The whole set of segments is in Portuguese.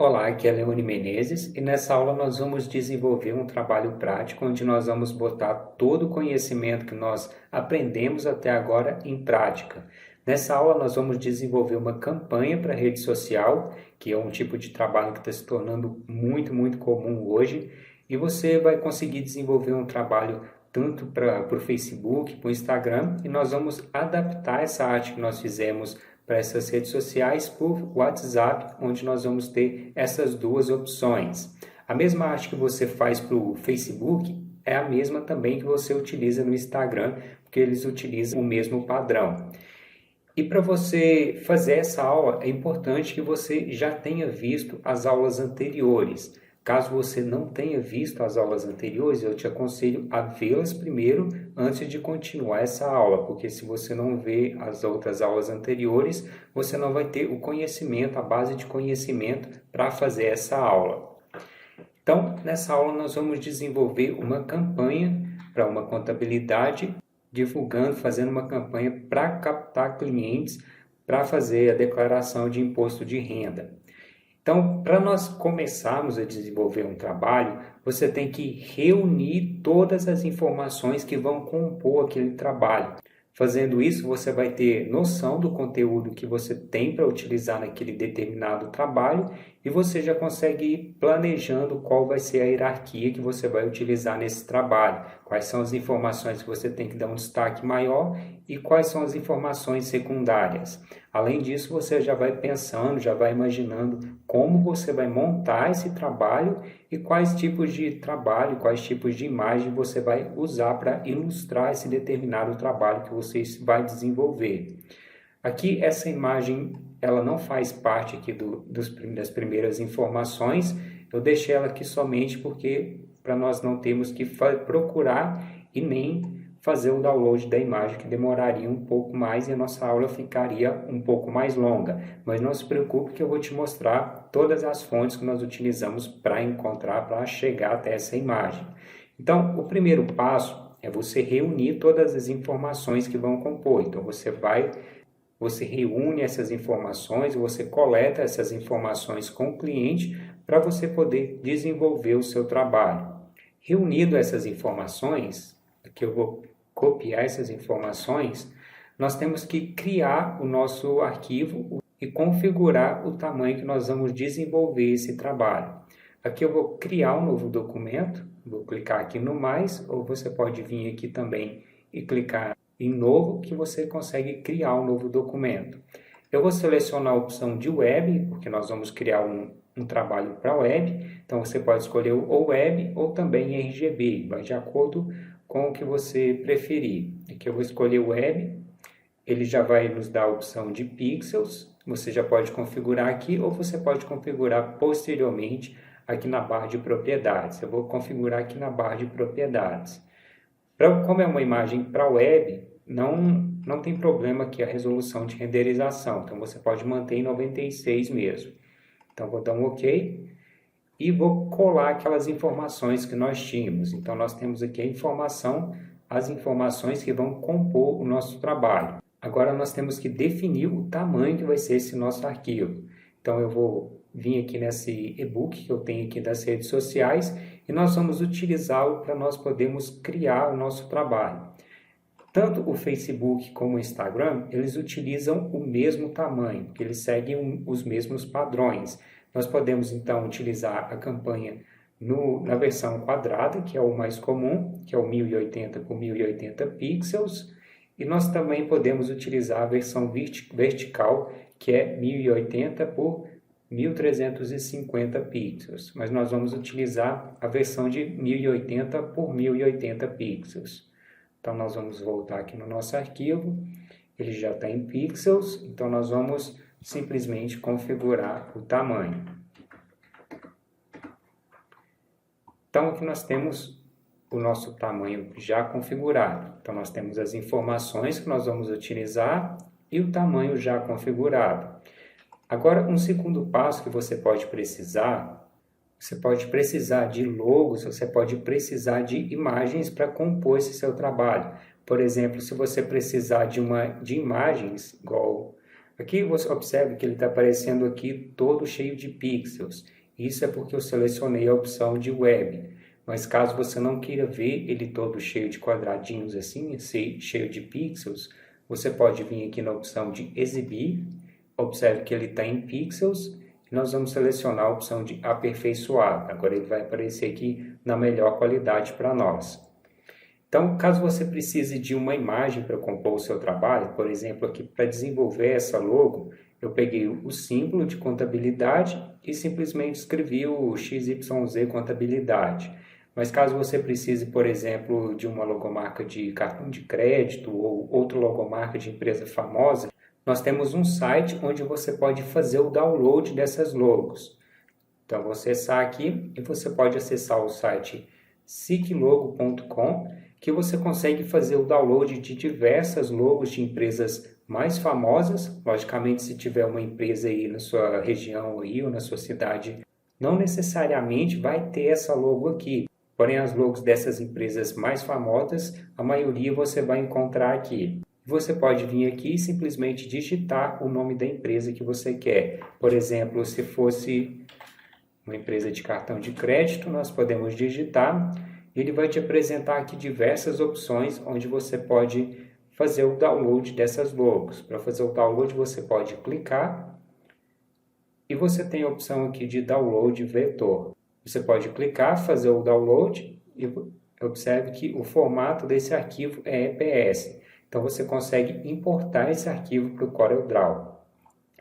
Olá, aqui é Leone Menezes e nessa aula nós vamos desenvolver um trabalho prático onde nós vamos botar todo o conhecimento que nós aprendemos até agora em prática. Nessa aula nós vamos desenvolver uma campanha para rede social, que é um tipo de trabalho que está se tornando muito comum hoje, e você vai conseguir desenvolver um trabalho tanto para o Facebook, para o Instagram, e nós vamos adaptar essa arte que nós fizemos para essas redes sociais por WhatsApp, onde nós vamos ter essas duas opções. A mesma arte que você faz para o Facebook é a mesma também que você utiliza no Instagram, porque eles utilizam o mesmo padrão. E para você fazer essa aula, é importante que você já tenha visto as aulas anteriores. Caso você não tenha visto as aulas anteriores, eu te aconselho a vê-las primeiro antes de continuar essa aula, porque se você não vê as outras aulas anteriores, você não vai ter o conhecimento, a base de conhecimento para fazer essa aula. Então, nessa aula nós vamos desenvolver uma campanha para uma contabilidade, divulgando, fazendo uma campanha para captar clientes para fazer a declaração de imposto de renda. Então, para nós começarmos a desenvolver um trabalho, você tem que reunir todas as informações que vão compor aquele trabalho. Fazendo isso, você vai ter noção do conteúdo que você tem para utilizar naquele determinado trabalho e você já consegue ir planejando qual vai ser a hierarquia que você vai utilizar nesse trabalho, quais são as informações que você tem que dar um destaque maior e quais são as informações secundárias. Além disso, você já vai pensando, já vai imaginando como você vai montar esse trabalho e quais tipos de trabalho, quais tipos de imagem você vai usar para ilustrar esse determinado trabalho que você vai desenvolver. Aqui, essa imagem, ela não faz parte aqui das primeiras informações, eu deixei ela aqui somente porque para nós não termos que procurar e nem fazer o download da imagem, que demoraria um pouco mais e a nossa aula ficaria um pouco mais longa. Mas não se preocupe que eu vou te mostrar todas as fontes que nós utilizamos para encontrar, para chegar até essa imagem. Então, o primeiro passo é você reunir todas as informações que vão compor. Então, você reúne essas informações, você coleta essas informações com o cliente para você poder desenvolver o seu trabalho. Reunindo essas informações, aqui eu vou copiar essas informações, nós temos que criar o nosso arquivo e configurar o tamanho que nós vamos desenvolver esse trabalho. Aqui eu vou criar um novo documento, vou clicar aqui no mais, ou você pode vir aqui também e clicar em novo, que você consegue criar um novo documento. Eu vou selecionar a opção de web, porque nós vamos criar um trabalho para web, então você pode escolher ou web ou também RGB, vai de acordo com o que você preferir. Aqui eu vou escolher web, ele já vai nos dar a opção de pixels, você já pode configurar aqui ou você pode configurar posteriormente aqui na barra de propriedades. Eu vou configurar aqui na barra de propriedades. Como é uma imagem para web, não tem problema aqui a resolução de renderização, então você pode manter em 96 mesmo. Então vou dar um OK e vou colar aquelas informações que nós tínhamos. Então nós temos aqui as informações que vão compor o nosso trabalho. Agora nós temos que definir o tamanho que vai ser esse nosso arquivo. Então eu vou vir aqui nesse e-book que eu tenho aqui das redes sociais e nós vamos utilizá-lo para nós podermos criar o nosso trabalho. Tanto o Facebook como o Instagram, eles utilizam o mesmo tamanho, porque eles seguem os mesmos padrões. Nós podemos, então, utilizar a campanha na versão quadrada, que é o mais comum, que é o 1080 por 1080 pixels, e nós também podemos utilizar a versão vertical, que é 1080 por 1350 pixels, mas nós vamos utilizar a versão de 1080 por 1080 pixels. Então, nós vamos voltar aqui no nosso arquivo, ele já está em pixels, então nós vamos simplesmente configurar o tamanho. Então, aqui nós temos o nosso tamanho já configurado. Então, nós temos as informações que nós vamos utilizar e o tamanho já configurado. Agora, um segundo passo que você pode precisar de logos, você pode precisar de imagens para compor esse seu trabalho. Por exemplo, se você precisar de imagens, igual Aqui você observa que ele está aparecendo aqui todo cheio de pixels. Isso é porque eu selecionei a opção de web. Mas caso você não queira ver ele todo cheio de quadradinhos assim, cheio de pixels, você pode vir aqui na opção de exibir. Observe que ele está em pixels. E nós vamos selecionar a opção de aperfeiçoar. Agora ele vai aparecer aqui na melhor qualidade para nós. Então, caso você precise de uma imagem para compor o seu trabalho, por exemplo, aqui para desenvolver essa logo, eu peguei o símbolo de contabilidade e simplesmente escrevi o XYZ contabilidade. Mas caso você precise, por exemplo, de uma logomarca de cartão de crédito ou outra logomarca de empresa famosa, nós temos um site onde você pode fazer o download dessas logos. Então, vou acessar aqui e você pode acessar o site siclogo.com, que você consegue fazer o download de diversas logos de empresas mais famosas. Logicamente, se tiver uma empresa aí na sua região aí, ou na sua cidade, não necessariamente vai ter essa logo aqui. Porém, as logos dessas empresas mais famosas, a maioria você vai encontrar aqui. Você pode vir aqui e simplesmente digitar o nome da empresa que você quer. Por exemplo, se fosse uma empresa de cartão de crédito, nós podemos digitar. Ele vai te apresentar aqui diversas opções onde você pode fazer o download dessas logos. Para fazer o download, você pode clicar e você tem a opção aqui de download vetor. Você pode clicar, fazer o download e observe que o formato desse arquivo é EPS. Então você consegue importar esse arquivo para o CorelDRAW.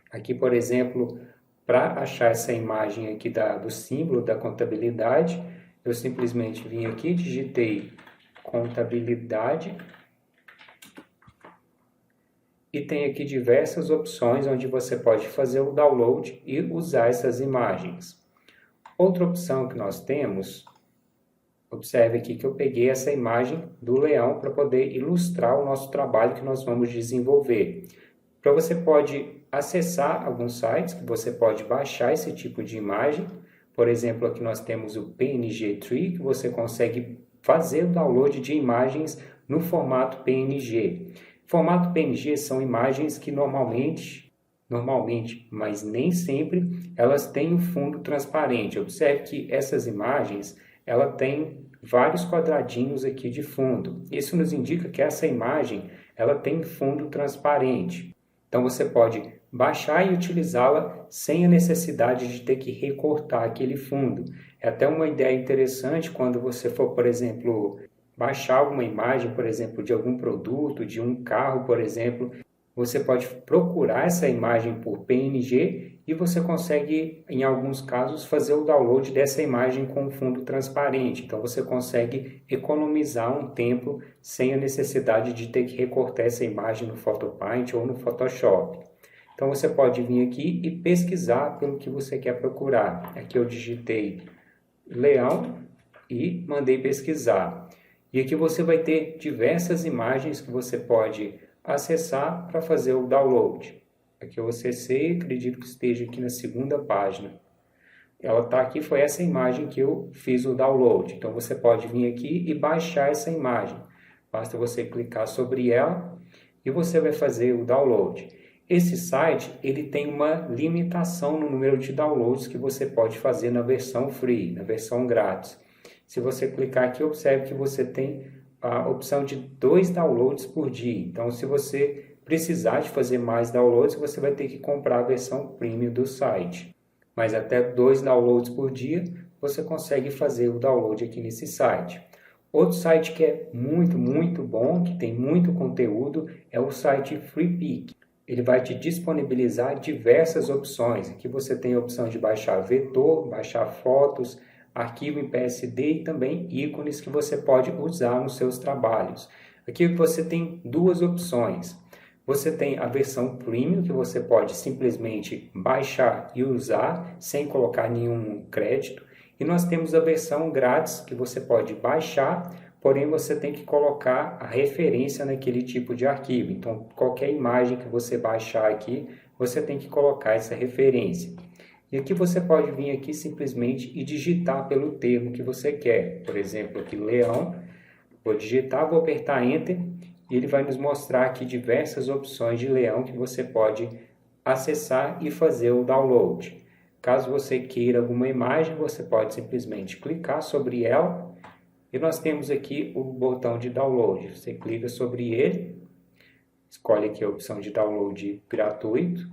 Aqui, por exemplo, para achar essa imagem aqui do símbolo da contabilidade, eu simplesmente vim aqui, digitei contabilidade e tem aqui diversas opções onde você pode fazer o download e usar essas imagens. Outra opção que nós temos, observe aqui que eu peguei essa imagem do leão para poder ilustrar o nosso trabalho que nós vamos desenvolver. Então você pode acessar alguns sites que você pode baixar esse tipo de imagem. Por exemplo, aqui nós temos o PNG Tree, que você consegue fazer o download de imagens no formato PNG. Formato PNG são imagens que normalmente, mas nem sempre, elas têm um fundo transparente. Observe que essas imagens, ela tem vários quadradinhos aqui de fundo. Isso nos indica que essa imagem, ela tem fundo transparente. Então você pode baixar e utilizá-la sem a necessidade de ter que recortar aquele fundo. É até uma ideia interessante quando você for, por exemplo, baixar alguma imagem, por exemplo, de algum produto, de um carro, por exemplo. Você pode procurar essa imagem por PNG e você consegue, em alguns casos, fazer o download dessa imagem com fundo transparente. Então você consegue economizar um tempo sem a necessidade de ter que recortar essa imagem no PhotoPaint ou no Photoshop. Então você pode vir aqui e pesquisar pelo que você quer procurar. Aqui eu digitei leão e mandei pesquisar. E aqui você vai ter diversas imagens que você pode acessar para fazer o download. Aqui eu acessei, acredito que esteja aqui na segunda página. Ela está aqui, foi essa imagem que eu fiz o download. Então você pode vir aqui e baixar essa imagem. Basta você clicar sobre ela e você vai fazer o download. Esse site ele tem uma limitação no número de downloads que você pode fazer na versão free, na versão grátis. Se você clicar aqui, observe que você tem a opção de 2 downloads por dia. Então, se você precisar de fazer mais downloads, você vai ter que comprar a versão premium do site. Mas até 2 downloads por dia, você consegue fazer o download aqui nesse site. Outro site que é muito bom, que tem muito conteúdo, é o site FreePic. Ele vai te disponibilizar diversas opções. Aqui você tem a opção de baixar vetor, baixar fotos, arquivo em PSD e também ícones que você pode usar nos seus trabalhos. Aqui você tem 2 opções. Você tem a versão Premium, que você pode simplesmente baixar e usar sem colocar nenhum crédito. E nós temos a versão grátis, que você pode baixar, porém você tem que colocar a referência naquele tipo de arquivo. Então, qualquer imagem que você baixar aqui, você tem que colocar essa referência. E aqui você pode vir aqui simplesmente e digitar pelo termo que você quer. Por exemplo, aqui leão, vou digitar, vou apertar Enter e ele vai nos mostrar aqui diversas opções de leão que você pode acessar e fazer o download. Caso você queira alguma imagem, você pode simplesmente clicar sobre ela e nós temos aqui o botão de download. Você clica sobre ele, escolhe aqui a opção de download gratuito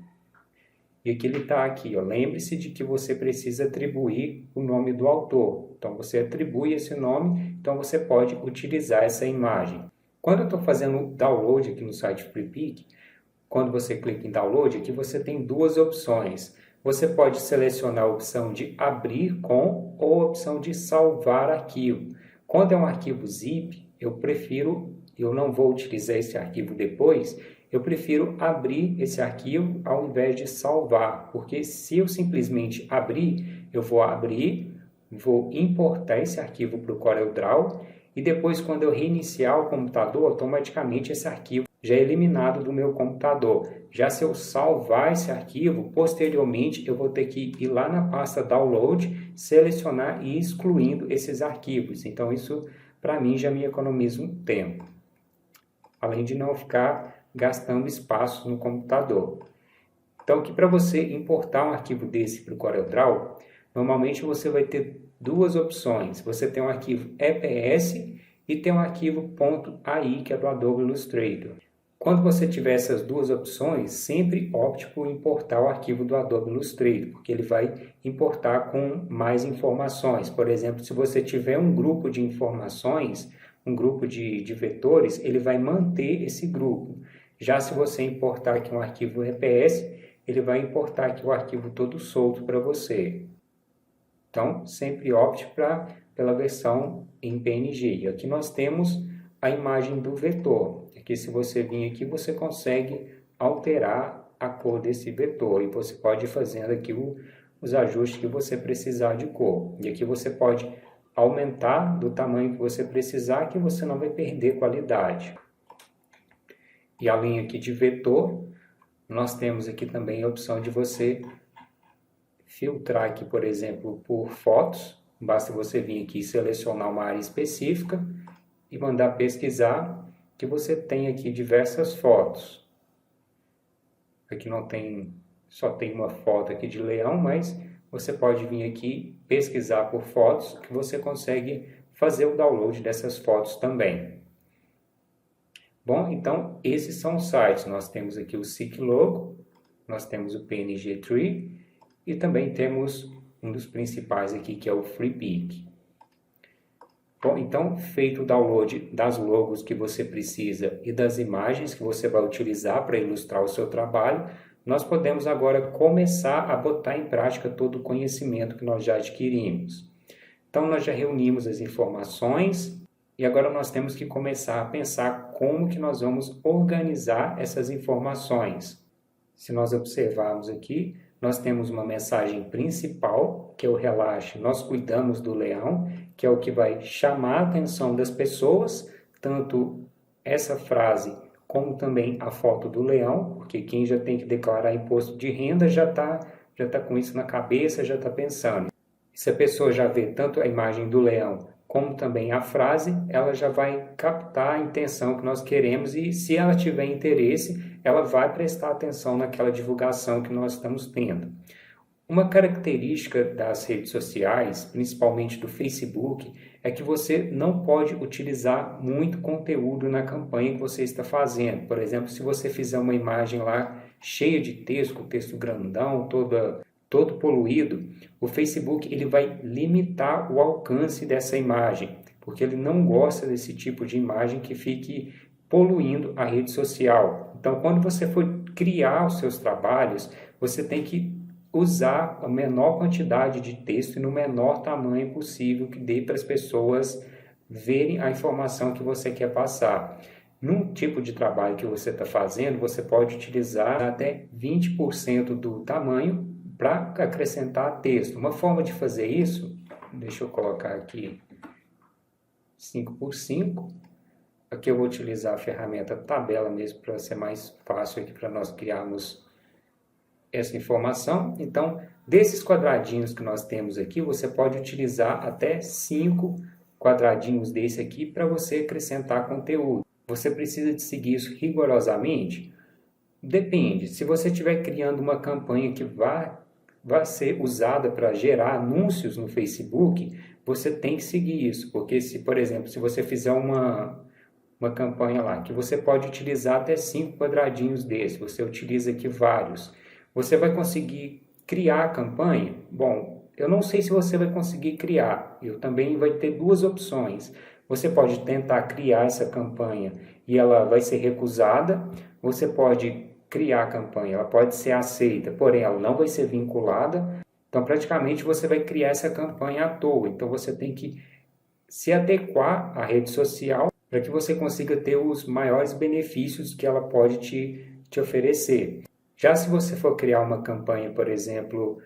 e aqui ele está aqui. Lembre-se de que você precisa atribuir o nome do autor. Então você atribui esse nome, então você pode utilizar essa imagem. Quando eu estou fazendo o download aqui no site Freepik, quando você clica em download, aqui você tem duas opções. Você pode selecionar a opção de abrir com ou a opção de salvar arquivo. Quando é um arquivo zip, eu não vou utilizar esse arquivo depois, eu prefiro abrir esse arquivo ao invés de salvar, porque se eu simplesmente abrir, eu vou abrir, vou importar esse arquivo para o CorelDRAW e depois quando eu reiniciar o computador, automaticamente esse arquivo já é eliminado do meu computador. Já se eu salvar esse arquivo, posteriormente eu vou ter que ir lá na pasta Download, selecionar e ir excluindo esses arquivos. Então isso para mim já me economiza um tempo, além de não ficar gastando espaço no computador. Então aqui para você importar um arquivo desse para o CorelDRAW, normalmente você vai ter duas opções. Você tem um arquivo EPS e tem um arquivo .ai, que é do Adobe Illustrator. Quando você tiver essas duas opções, sempre opte por importar o arquivo do Adobe Illustrator, porque ele vai importar com mais informações. Por exemplo, se você tiver um grupo de informações, um grupo de vetores, ele vai manter esse grupo. Já se você importar aqui um arquivo EPS, ele vai importar aqui o arquivo todo solto para você. Então, sempre opte pela versão em PNG. E aqui nós temos a imagem do vetor. Aqui, se você vir aqui, você consegue alterar a cor desse vetor. E você pode ir fazendo aqui os ajustes que você precisar de cor. E aqui você pode aumentar do tamanho que você precisar, que você não vai perder qualidade. E além aqui de vetor, nós temos aqui também a opção de você filtrar aqui, por exemplo, por fotos. Basta você vir aqui e selecionar uma área específica e mandar pesquisar, que você tem aqui diversas fotos. Aqui não tem, só tem uma foto aqui de leão, mas você pode vir aqui pesquisar por fotos, que você consegue fazer o download dessas fotos também. Bom, então esses são os sites. Nós temos aqui o SicLogo, nós temos o PNG Tree e também temos um dos principais aqui, que é o Freepik. Bom, então, feito o download das logos que você precisa e das imagens que você vai utilizar para ilustrar o seu trabalho, nós podemos agora começar a botar em prática todo o conhecimento que nós já adquirimos. Então, nós já reunimos as informações e agora nós temos que começar a pensar como que nós vamos organizar essas informações. Se nós observarmos aqui, nós temos uma mensagem principal, que é o relaxe, nós cuidamos do leão, que é o que vai chamar a atenção das pessoas, tanto essa frase como também a foto do leão, porque quem já tem que declarar imposto de renda já tá com isso na cabeça, já está pensando. Se a pessoa já vê tanto a imagem do leão como também a frase, ela já vai captar a intenção que nós queremos e, se ela tiver interesse, ela vai prestar atenção naquela divulgação que nós estamos tendo. Uma característica das redes sociais, principalmente do Facebook, é que você não pode utilizar muito conteúdo na campanha que você está fazendo. Por exemplo, se você fizer uma imagem lá cheia de texto, com texto grandão, todo poluído, o Facebook ele vai limitar o alcance dessa imagem, porque ele não gosta desse tipo de imagem que fique poluindo a rede social. Então, quando você for criar os seus trabalhos, você tem que usar a menor quantidade de texto e no menor tamanho possível, que dê para as pessoas verem a informação que você quer passar. Num tipo de trabalho que você está fazendo, você pode utilizar até 20% do tamanho para acrescentar texto. Uma forma de fazer isso, deixa eu colocar aqui 5x5. Aqui eu vou utilizar a ferramenta tabela mesmo para ser mais fácil aqui para nós criarmos essa informação. Então, desses quadradinhos que nós temos aqui, você pode utilizar até 5 quadradinhos desse aqui para você acrescentar conteúdo. Você precisa de seguir isso rigorosamente? Depende. Se você estiver criando uma campanha que vai ser usada para gerar anúncios no Facebook, você tem que seguir isso. Porque se, por exemplo, se você fizer uma campanha lá, que você pode utilizar até 5 quadradinhos desse, você utiliza aqui vários, você vai conseguir criar a campanha? Bom, eu não sei se você vai conseguir criar. Eu também vai ter duas opções. Você pode tentar criar essa campanha e ela vai ser recusada. Você pode criar a campanha, ela pode ser aceita, porém ela não vai ser vinculada. Então, praticamente, você vai criar essa campanha à toa. Então, você tem que se adequar à rede social para que você consiga ter os maiores benefícios que ela pode te oferecer. Já se você for criar uma campanha, por exemplo,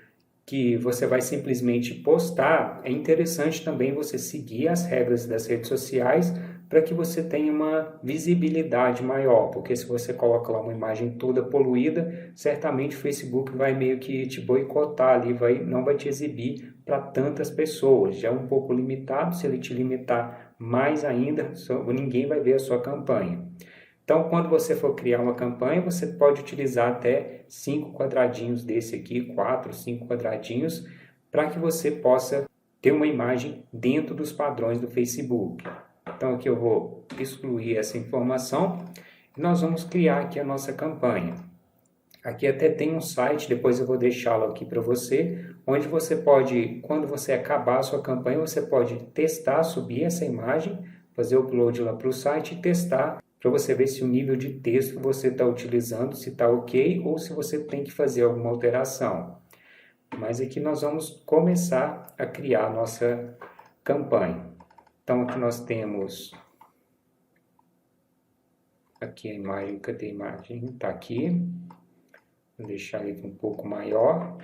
que você vai simplesmente postar, é interessante também você seguir as regras das redes sociais para que você tenha uma visibilidade maior, porque se você coloca lá uma imagem toda poluída, certamente o Facebook vai meio que te boicotar ali, não vai te exibir para tantas pessoas. Já é um pouco limitado, se ele te limitar mais ainda, ninguém vai ver a sua campanha. Então, quando você for criar uma campanha, você pode utilizar até 5 quadradinhos desse aqui, 4, 5 quadradinhos, para que você possa ter uma imagem dentro dos padrões do Facebook. Então, aqui eu vou excluir essa informação e nós vamos criar aqui a nossa campanha. Aqui até tem um site, depois eu vou deixá-lo aqui para você, onde você pode, quando você acabar a sua campanha, você pode testar, subir essa imagem, fazer o upload lá para o site e testar para você ver se o nível de texto que você está utilizando, se está ok ou se você tem que fazer alguma alteração. Mas aqui nós vamos começar a criar a nossa campanha. Então aqui nós temos aqui a imagem, cadê a imagem? Está aqui. Vou deixar ele um pouco maior.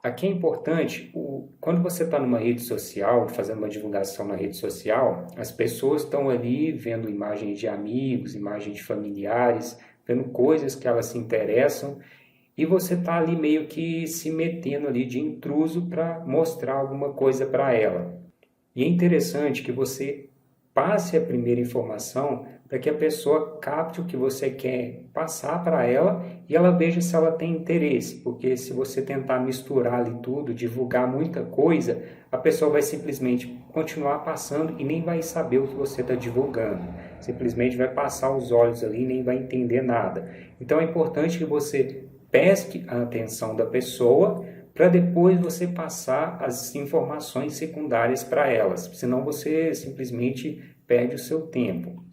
Aqui é importante, quando você está numa rede social, fazendo uma divulgação na rede social, as pessoas estão ali vendo imagens de amigos, imagens de familiares, vendo coisas que elas se interessam, e você está ali meio que se metendo ali de intruso para mostrar alguma coisa para ela. E é interessante que você passe a primeira informação para que a pessoa capte o que você quer passar para ela e ela veja se ela tem interesse, porque se você tentar misturar ali tudo, divulgar muita coisa, a pessoa vai simplesmente continuar passando e nem vai saber o que você está divulgando. Simplesmente vai passar os olhos ali e nem vai entender nada. Então é importante que você pesque a atenção da pessoa para depois você passar as informações secundárias para elas, senão você simplesmente perde o seu tempo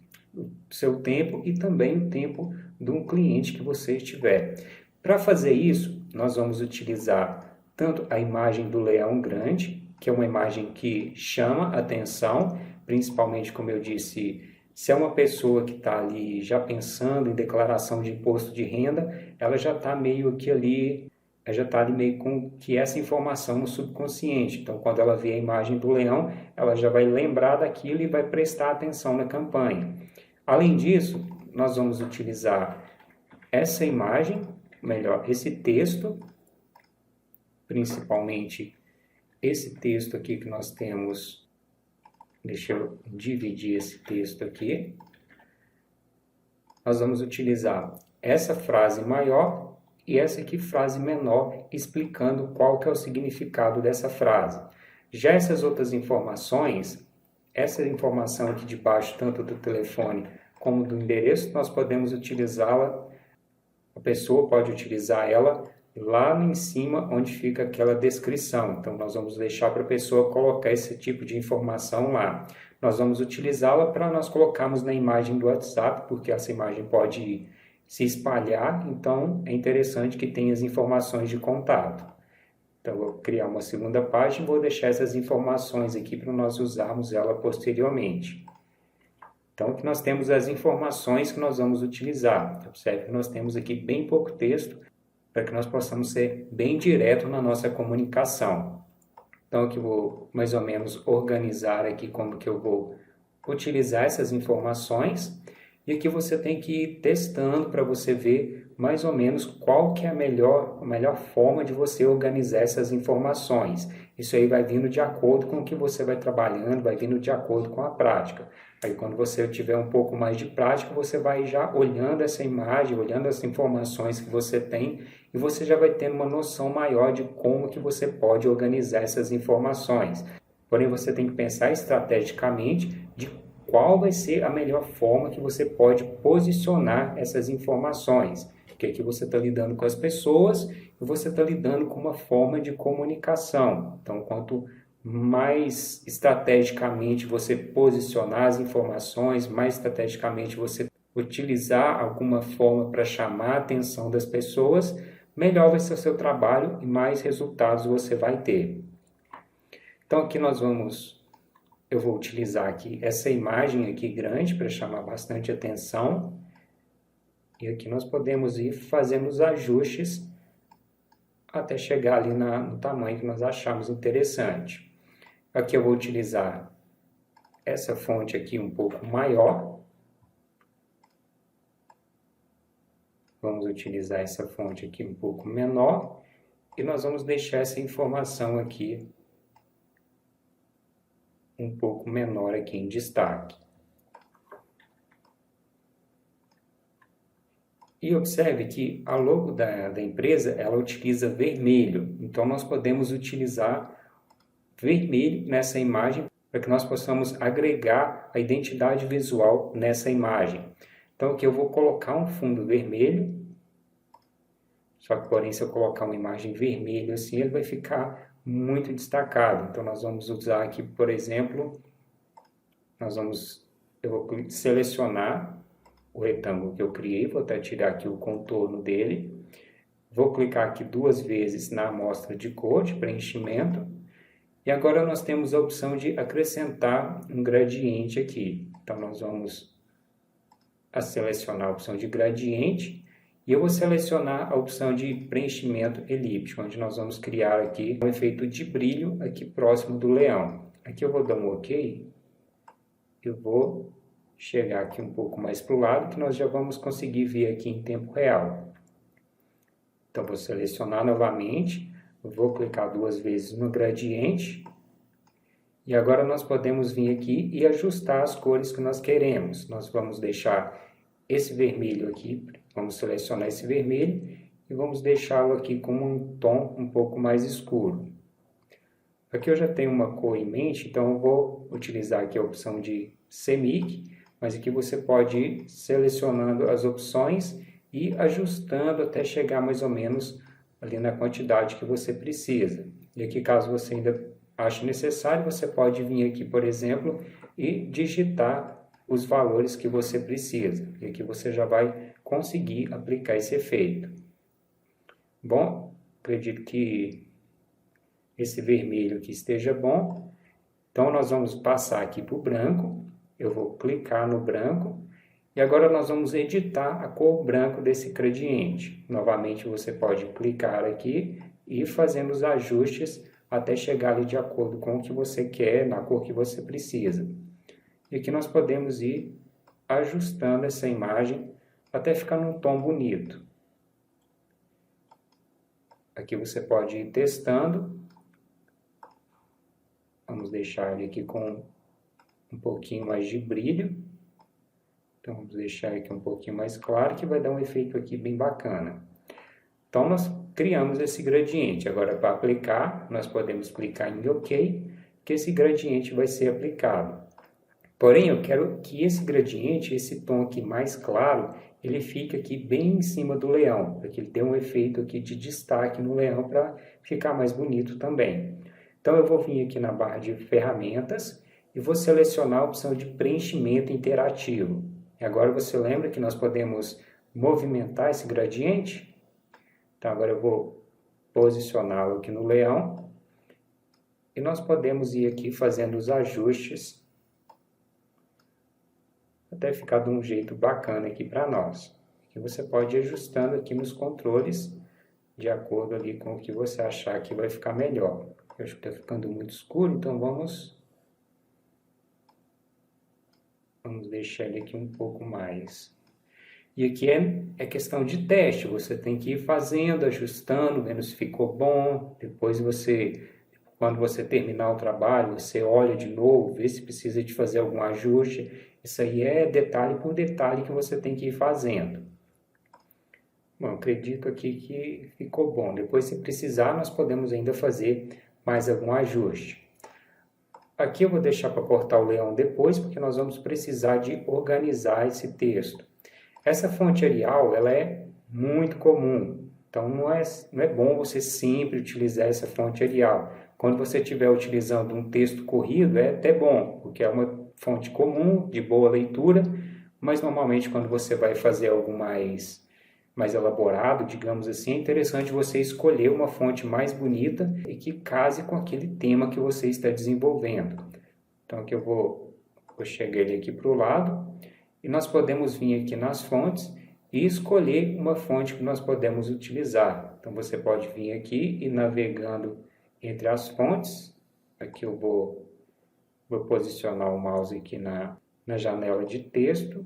e também o tempo de um cliente que você tiver. Para fazer isso, nós vamos utilizar tanto a imagem do leão grande, que é uma imagem que chama atenção, principalmente, como eu disse, se é uma pessoa que está ali já pensando em declaração de imposto de renda, ela já está meio que ali, ela já está ali meio com que essa informação no subconsciente. Então, quando ela vê a imagem do leão, ela já vai lembrar daquilo e vai prestar atenção na campanha. Além disso, nós vamos utilizar essa imagem, melhor, esse texto, principalmente esse texto aqui que nós temos. Deixa eu dividir esse texto aqui. Nós vamos utilizar essa frase maior e essa aqui frase menor, explicando qual que é o significado dessa frase. Já essas outras informações, essa informação aqui de baixo, tanto do telefone como do endereço, nós podemos utilizá-la, a pessoa pode utilizar ela lá em cima onde fica aquela descrição. Então, nós vamos deixar para a pessoa colocar esse tipo de informação lá. Nós vamos utilizá-la para nós colocarmos na imagem do WhatsApp, porque essa imagem pode se espalhar, então é interessante que tenha as informações de contato. Então, eu vou criar uma segunda página e vou deixar essas informações aqui para nós usarmos ela posteriormente. Então, aqui nós temos as informações que nós vamos utilizar. Observe que nós temos aqui bem pouco texto, para que nós possamos ser bem direto na nossa comunicação. Então, aqui eu vou mais ou menos organizar aqui como que eu vou utilizar essas informações. E aqui você tem que ir testando para você ver mais ou menos qual que é a melhor forma de você organizar essas informações. Isso aí vai vindo de acordo com o que você vai trabalhando, vai vindo de acordo com a prática. Aí quando você tiver um pouco mais de prática, você vai já olhando essa imagem, olhando as informações que você tem, e você já vai tendo uma noção maior de como que você pode organizar essas informações. Porém, você tem que pensar estrategicamente de qual vai ser a melhor forma que você pode posicionar essas informações. Porque aqui você está lidando com as pessoas e você está lidando com uma forma de comunicação. Então, quanto mais estrategicamente você posicionar as informações, mais estrategicamente você utilizar alguma forma para chamar a atenção das pessoas, melhor vai ser o seu trabalho e mais resultados você vai ter. Então aqui eu vou utilizar aqui essa imagem aqui grande para chamar bastante atenção. E aqui nós podemos ir fazendo os ajustes até chegar ali no tamanho que nós achamos interessante. Aqui eu vou utilizar essa fonte aqui um pouco maior. Vamos utilizar essa fonte aqui um pouco menor. E nós vamos deixar essa informação aqui um pouco menor aqui em destaque. E observe que a logo da empresa, ela utiliza vermelho. Então, nós podemos utilizar vermelho nessa imagem para que nós possamos agregar a identidade visual nessa imagem. Então, aqui eu vou colocar um fundo vermelho. Só que, porém, se eu colocar uma imagem vermelha assim, ele vai ficar muito destacado. Então, nós vamos usar aqui, por exemplo, eu vou selecionar o retângulo que eu criei, vou até tirar aqui o contorno dele. Vou clicar aqui 2 vezes na amostra de cor, de preenchimento. E agora nós temos a opção de acrescentar um gradiente aqui. Então, nós vamos selecionar a opção de gradiente. E eu vou selecionar a opção de preenchimento elíptico, onde nós vamos criar aqui um efeito de brilho aqui próximo do leão. Aqui eu vou dar um OK. Eu vou chegar aqui um pouco mais para o lado, que nós já vamos conseguir ver aqui em tempo real. Então, vou selecionar novamente, vou clicar 2 vezes no gradiente, e agora nós podemos vir aqui e ajustar as cores que nós queremos. Nós vamos deixar esse vermelho aqui, vamos selecionar esse vermelho, e vamos deixá-lo aqui com um tom um pouco mais escuro. Aqui eu já tenho uma cor em mente, então eu vou utilizar aqui a opção de CMYK, mas aqui você pode ir selecionando as opções e ajustando até chegar mais ou menos ali na quantidade que você precisa. E aqui, caso você ainda ache necessário, você pode vir aqui, por exemplo, e digitar os valores que você precisa. E aqui você já vai conseguir aplicar esse efeito. Bom, acredito que esse vermelho aqui esteja bom. Então, nós vamos passar aqui para o branco. Eu vou clicar no branco. E agora nós vamos editar a cor branco desse gradiente. Novamente, você pode clicar aqui e ir fazendo os ajustes até chegar ali de acordo com o que você quer, na cor que você precisa. E aqui nós podemos ir ajustando essa imagem até ficar num tom bonito. Aqui você pode ir testando. Vamos deixar ele aqui com um pouquinho mais de brilho. Então, vamos deixar aqui um pouquinho mais claro, que vai dar um efeito aqui bem bacana. Então, nós criamos esse gradiente. Agora, para aplicar, nós podemos clicar em OK, que esse gradiente vai ser aplicado. Porém, eu quero que esse gradiente, esse tom aqui mais claro, ele fique aqui bem em cima do leão, para que ele dê um efeito aqui de destaque no leão, para ficar mais bonito também. Então, eu vou vir aqui na barra de ferramentas e vou selecionar a opção de preenchimento interativo. E agora você lembra que nós podemos movimentar esse gradiente? Então, agora eu vou posicioná-lo aqui no leão. E nós podemos ir aqui fazendo os ajustes até ficar de um jeito bacana aqui para nós. E você pode ir ajustando aqui nos controles de acordo ali com o que você achar que vai ficar melhor. Eu acho que está ficando muito escuro, então vamos deixar ele aqui um pouco mais. E aqui é questão de teste, você tem que ir fazendo, ajustando, vendo se ficou bom. Depois você, Quando você terminar o trabalho, você olha de novo, vê se precisa de fazer algum ajuste. Isso aí é detalhe por detalhe que você tem que ir fazendo. Bom, acredito aqui que ficou bom. Depois, se precisar, nós podemos ainda fazer mais algum ajuste. Aqui eu vou deixar para cortar o leão depois, porque nós vamos precisar de organizar esse texto. Essa fonte Arial, ela é muito comum, então não é bom você sempre utilizar essa fonte Arial. Quando você estiver utilizando um texto corrido, é até bom, porque é uma fonte comum, de boa leitura, mas normalmente quando você vai fazer algo mais elaborado, digamos assim, é interessante você escolher uma fonte mais bonita e que case com aquele tema que você está desenvolvendo. Então aqui eu vou chegar ele aqui para o lado e nós podemos vir aqui nas fontes e escolher uma fonte que nós podemos utilizar. Então você pode vir aqui e navegando entre as fontes. Aqui eu vou posicionar o mouse aqui na janela de texto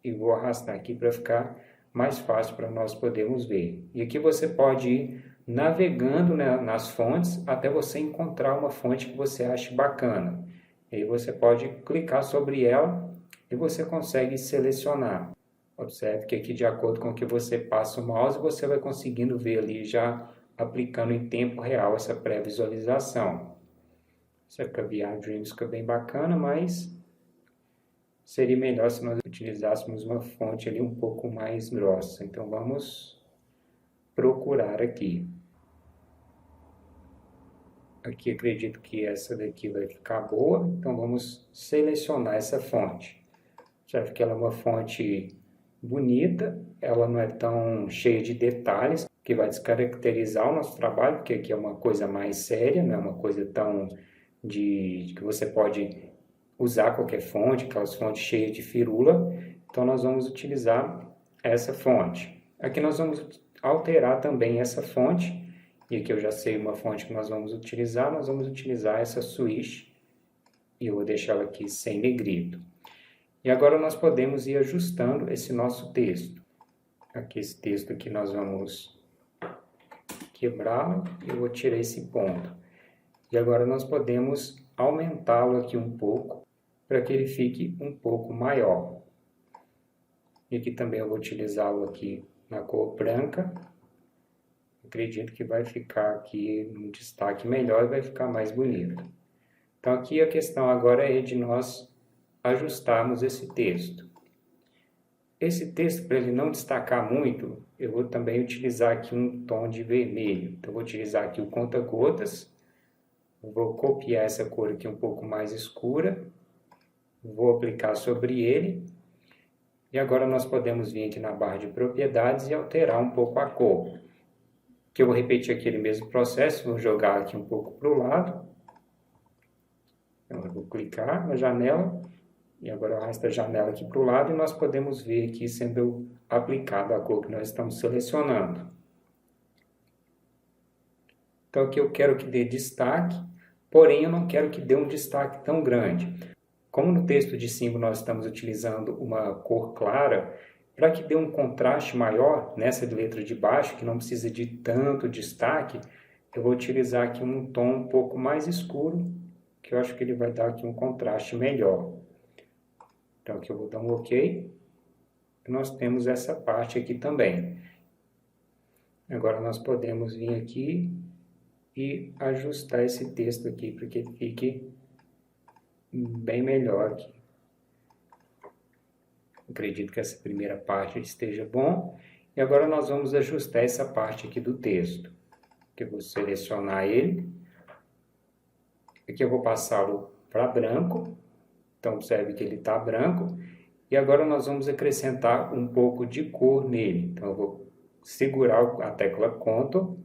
e vou arrastar aqui para ficar mais fácil para nós podermos ver. E aqui você pode ir navegando, né, nas fontes até você encontrar uma fonte que você ache bacana. E aí você pode clicar sobre ela e você consegue selecionar. Observe que aqui, de acordo com o que você passa o mouse, você vai conseguindo ver ali já aplicando em tempo real essa pré-visualização. Essa VR Dreams fica bem bacana, mas seria melhor se nós utilizássemos uma fonte ali um pouco mais grossa. Então vamos procurar aqui. Aqui acredito que essa daqui vai ficar boa, então vamos selecionar essa fonte. Já que ela é uma fonte bonita, ela não é tão cheia de detalhes, que vai descaracterizar o nosso trabalho, porque aqui é uma coisa mais séria, não é uma coisa tão que você pode usar qualquer fonte, aquelas fontes cheias de firula. Então nós vamos utilizar essa fonte. Aqui nós vamos alterar também essa fonte, e aqui eu já sei uma fonte que nós vamos utilizar essa Swish, e eu vou deixar ela aqui sem negrito. E agora nós podemos ir ajustando esse nosso texto. Aqui esse texto aqui nós vamos quebrá-lo, eu vou tirar esse ponto. E agora nós podemos aumentá-lo aqui um pouco, para que ele fique um pouco maior. E aqui também eu vou utilizá-lo aqui na cor branca. Acredito que vai ficar aqui um destaque melhor e vai ficar mais bonito. Então aqui a questão agora é de nós ajustarmos esse texto. Esse texto, para ele não destacar muito, eu vou também utilizar aqui um tom de vermelho. Então eu vou utilizar aqui o conta-gotas. Vou copiar essa cor aqui um pouco mais escura. Vou aplicar sobre ele. E agora nós podemos vir aqui na barra de propriedades e alterar um pouco a cor. Que eu vou repetir aquele mesmo processo, vou jogar aqui um pouco para o lado. Então, eu vou clicar na janela e agora eu arrasto a janela aqui para o lado e nós podemos ver aqui sendo aplicada a cor que nós estamos selecionando. Então aqui eu quero que dê destaque, porém eu não quero que dê um destaque tão grande. Como no texto de cima nós estamos utilizando uma cor clara, para que dê um contraste maior nessa letra de baixo, que não precisa de tanto destaque, eu vou utilizar aqui um tom um pouco mais escuro, que eu acho que ele vai dar aqui um contraste melhor. Então aqui eu vou dar um OK. Nós temos essa parte aqui também. Agora nós podemos vir aqui e ajustar esse texto aqui, para que ele fique bem melhor aqui. Acredito que essa primeira parte esteja bom. E agora nós vamos ajustar essa parte aqui do texto. Aqui eu vou selecionar ele. Aqui eu vou passá-lo para branco. Então observe que ele está branco. E agora nós vamos acrescentar um pouco de cor nele. Então eu vou segurar a tecla Ctrl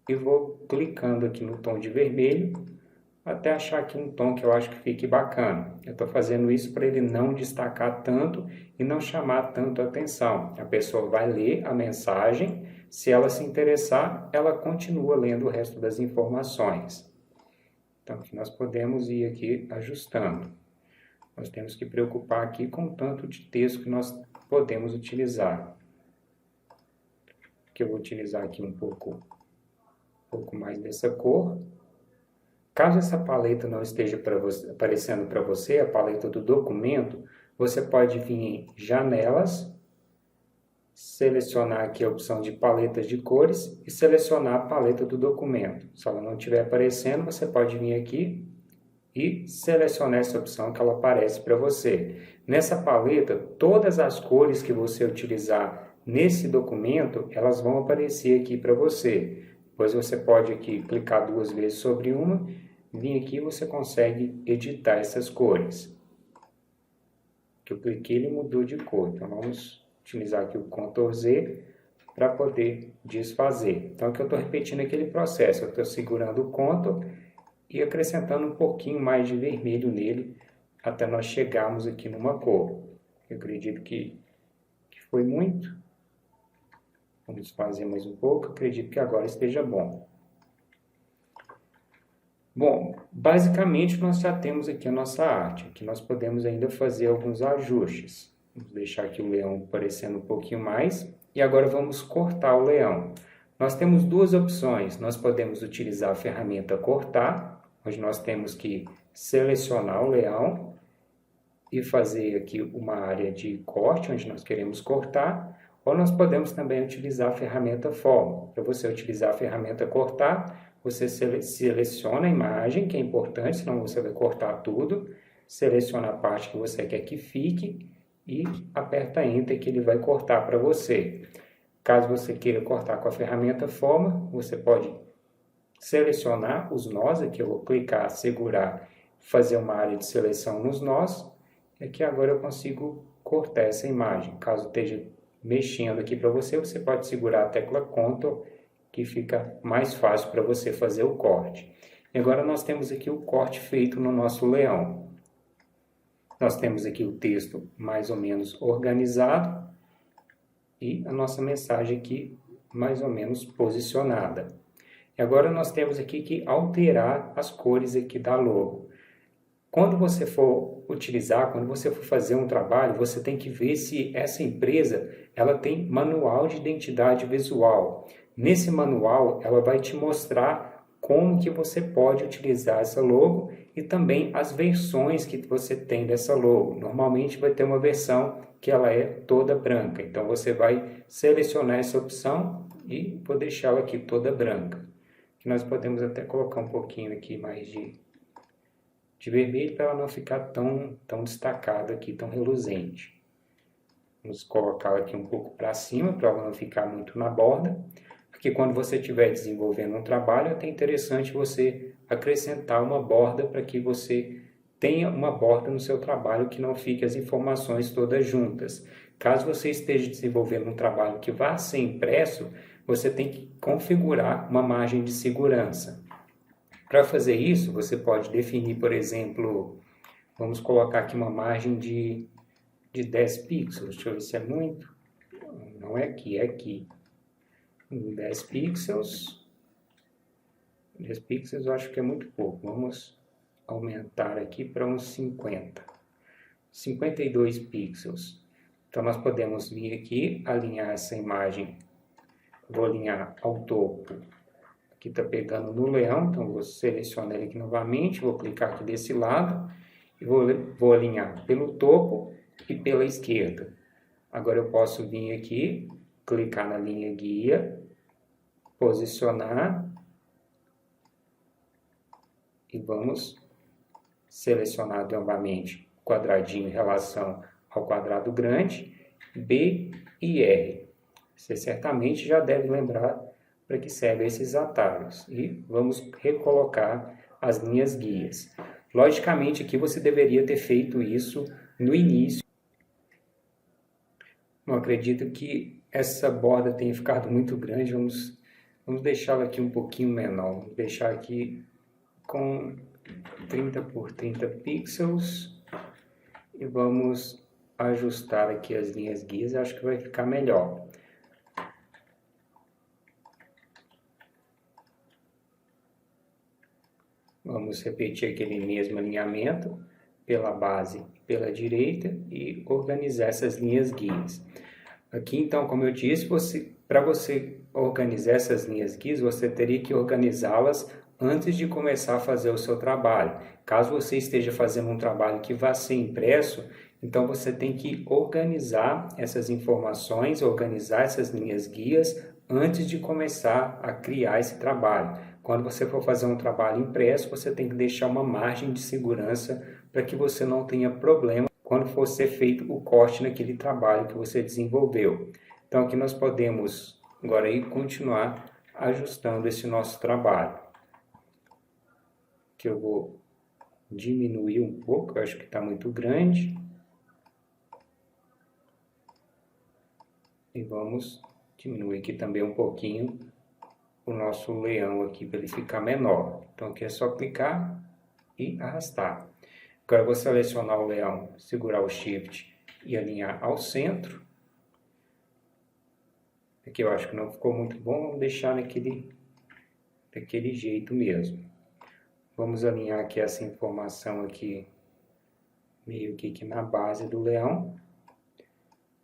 e vou clicando aqui no tom de vermelho até achar aqui um tom que eu acho que fique bacana. Eu estou fazendo isso para ele não destacar tanto e não chamar tanto a atenção. A pessoa vai ler a mensagem, se ela se interessar, ela continua lendo o resto das informações. Então, aqui nós podemos ir aqui ajustando. Nós temos que preocupar aqui com o tanto de texto que nós podemos utilizar. Aqui eu vou utilizar aqui um pouco mais dessa cor. Caso essa paleta não esteja aparecendo para você, a paleta do documento, você pode vir em Janelas, selecionar aqui a opção de paletas de cores e selecionar a paleta do documento. Se ela não estiver aparecendo, você pode vir aqui e selecionar essa opção que ela aparece para você. Nessa paleta, todas as cores que você utilizar nesse documento, elas vão aparecer aqui para você. Depois você pode aqui clicar 2 vezes sobre uma, vir aqui e você consegue editar essas cores. Que eu cliquei, ele mudou de cor. Então vamos utilizar aqui o Ctrl Z para poder desfazer. Então aqui eu estou repetindo aquele processo, eu estou segurando o Ctrl e acrescentando um pouquinho mais de vermelho nele, até nós chegarmos aqui numa cor. Eu acredito que foi muito. Vamos fazer mais um pouco, eu acredito que agora esteja bom. Bom, basicamente nós já temos aqui a nossa arte. Aqui nós podemos ainda fazer alguns ajustes. Vamos deixar aqui o leão aparecendo um pouquinho mais. E agora vamos cortar o leão. Nós temos 2 opções. Nós podemos utilizar a ferramenta cortar, onde nós temos que selecionar o leão e fazer aqui uma área de corte, onde nós queremos cortar. Ou nós podemos também utilizar a ferramenta forma. Para você utilizar a ferramenta cortar, você seleciona a imagem, que é importante, senão você vai cortar tudo. Seleciona a parte que você quer que fique e aperta Enter que ele vai cortar para você. Caso você queira cortar com a ferramenta forma, você pode selecionar os nós. Aqui eu vou clicar, segurar, fazer uma área de seleção nos nós. E aqui agora eu consigo cortar essa imagem. Caso esteja mexendo aqui para você, você pode segurar a tecla Ctrl, que fica mais fácil para você fazer o corte. E agora nós temos aqui o corte feito no nosso leão. Nós temos aqui o texto mais ou menos organizado e a nossa mensagem aqui mais ou menos posicionada. E agora nós temos aqui que alterar as cores aqui da logo. Quando você for utilizar, quando você for fazer um trabalho, você tem que ver se essa empresa ela tem manual de identidade visual. Nesse manual, ela vai te mostrar como que você pode utilizar essa logo e também as versões que você tem dessa logo. Normalmente vai ter uma versão que ela é toda branca. Então você vai selecionar essa opção e vou deixá-la aqui toda branca. Que nós podemos até colocar um pouquinho aqui mais de vermelho para ela não ficar tão destacada aqui, tão reluzente. Vamos colocá-la aqui um pouco para cima para ela não ficar muito na borda. Porque quando você estiver desenvolvendo um trabalho, é até interessante você acrescentar uma borda para que você tenha uma borda no seu trabalho que não fique as informações todas juntas. Caso você esteja desenvolvendo um trabalho que vá ser impresso, você tem que configurar uma margem de segurança. Para fazer isso, você pode definir, por exemplo, vamos colocar aqui uma margem de 10 pixels. Deixa eu ver se é muito. Não é aqui, é aqui. 10 pixels. 10 pixels eu acho que é muito pouco. Vamos aumentar aqui para uns 50. 52 pixels. Então nós podemos vir aqui, alinhar essa imagem. Vou alinhar ao topo. Aqui está pegando no leão, então vou selecionar ele aqui novamente. Vou clicar aqui desse lado e vou alinhar pelo topo e pela esquerda. Agora eu posso vir aqui, clicar na linha guia, posicionar e vamos selecionar novamente o quadradinho em relação ao quadrado grande, B e R. Você certamente já deve lembrar para que servem esses atalhos. E vamos recolocar as linhas guias. Logicamente aqui você deveria ter feito isso no início. Não acredito que essa borda tenha ficado muito grande, vamos deixá-la aqui um pouquinho menor. Vamos deixar aqui com 30 por 30 pixels e vamos ajustar aqui as linhas guias, acho que vai ficar melhor. Vamos repetir aquele mesmo alinhamento pela base, pela direita e organizar essas linhas guias. Aqui então, como eu disse, para você organizar essas linhas guias, você teria que organizá-las antes de começar a fazer o seu trabalho. Caso você esteja fazendo um trabalho que vai ser impresso, então você tem que organizar essas informações, organizar essas linhas guias antes de começar a criar esse trabalho. Quando você for fazer um trabalho impresso, você tem que deixar uma margem de segurança para que você não tenha problema quando for ser feito o corte naquele trabalho que você desenvolveu. Então aqui nós podemos agora aí continuar ajustando esse nosso trabalho. Que eu vou diminuir um pouco, eu acho que está muito grande. E vamos diminuir aqui também um pouquinho o nosso leão aqui para ele ficar menor. Então aqui é só clicar e arrastar. Agora eu vou selecionar o leão, segurar o Shift e alinhar ao centro. Aqui eu acho que não ficou muito bom, vamos deixar daquele jeito mesmo. Vamos alinhar aqui essa informação aqui, meio que aqui na base do leão.